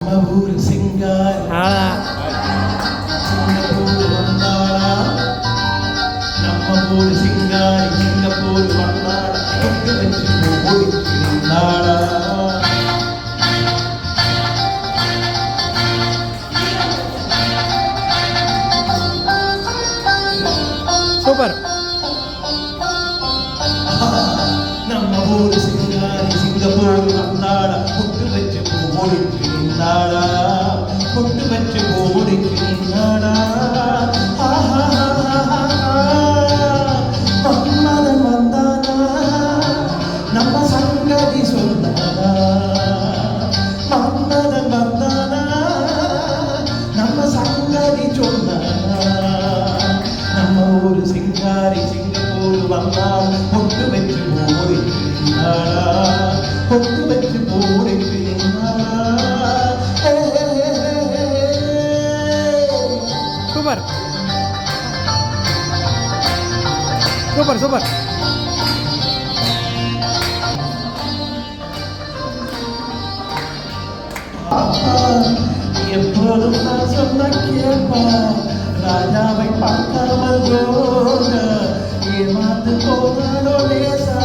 ஊரு சிங்காரி சிங்கப்பூர் வந்தாளா, நம்ம ஊரு சிங்காரி சிங்கப்பூர் வந்தாளா, கொண்டு வச்சு ஓடிக்கிட்டாளா. சூப்பர். நம்ம ஊரு சிங்காரி சிங்கப்பூர் வந்தாளா, கொண்டு வச்சு ஓடிக்கிட்டாளா, கொண்டு வச்சு ஓடிக்கிட்டாளா. மன்மதன் வந்தானா, நம்ம சங்கதி சொன்னானா, மன்மதன் வந்தானா, நம்ம சங்கதி சொன்னானா. நம்ம ஊரு சிங்காரி சிங்கப்பூர் வந்தாள், பொட்டு வச்சு ஓடிக்கிட்டாளா, பொட்டு வச்சு ஓடிக்கிட்டாளா. Super super super. எப்போதும் நான் சொன்ன கேட்பா, ராஜாவை பார்க்காமல் போக ஏமாந்து போனாலோ லேசா.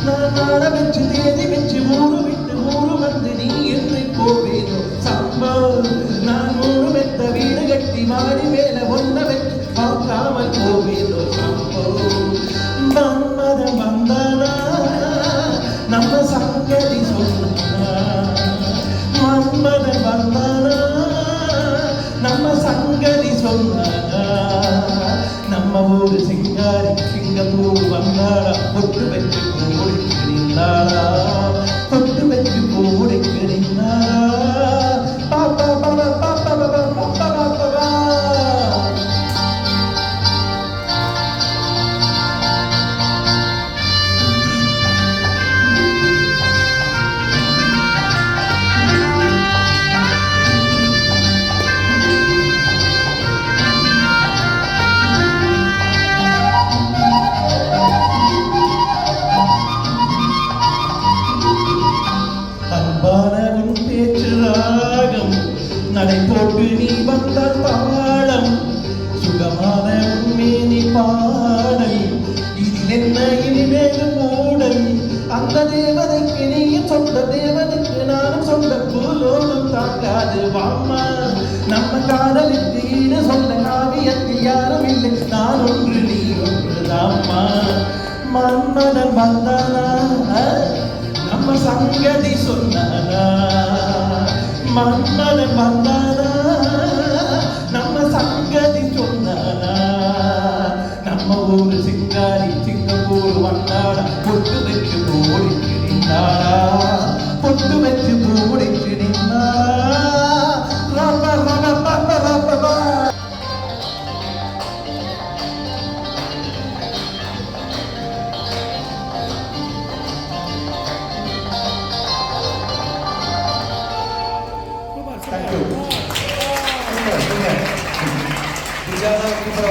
நான் நாட வச்சு தேதி வச்சு ஊரு விட்டு ஊரு வந்து நீ என்று போவேனோ சம்பவம். நான் ஊரு வெத்த வீடு கட்டி மாடி மேல ஒன்ன வச்சு பார்க்காமல் போவேனோ சம்பவம். மன்மதன் வந்தானா, நம்ம சங்கதி சொன்னானா, மன்மதன் வந்தானா, நம்ம சங்கதி சொன்னானா. நம்ம ஊரு சிங்காரி சிங்கப்பூர் வந்தாளா, பொட்டு வச்சு போடிக்கிறிந்தாளா, பொட்டு வச்சு போடிக்கிறிந்தாளா. பாப்பா பாப்பா பாப்பா பாப்பா பாப்பா பாப்பா. அன்பான உன் பேச்சு ராகம், நடை போட்டு நீ வந்த தாளம், சுகமான உன் மேனி பாடல், இதில் என்ன இனிமேல் மூடல். அந்த தேவதைக்கு நீயும் சொந்த, தேவனுக்கு நானும் சொந்த, பூலோகம் தாக்காது வாம்மா. நம்ம காதலுக்கு ஈடு சொந்த, காவியத்தில் யாரும் இல்லை, நான் ஒன்று நீ ஒன்று தாம்மா. மன்மதன் வந்தானா, நம்ம சங்கதி சொன்னானா, மன்மதன் வந்தானா, நம்ம சங்கதி சொன்னானா. நம்ம ஊரு சிங்காரி சிங்கப்பூர் வந்தாளா, பொட்டு வச்சு ஓடிக்கிட்டாளா, பொட்டு வச்சு ஓடிக்கிட்டாளா. ரப்ப ரப்ப ரப்ப ரப்ப. Thank you.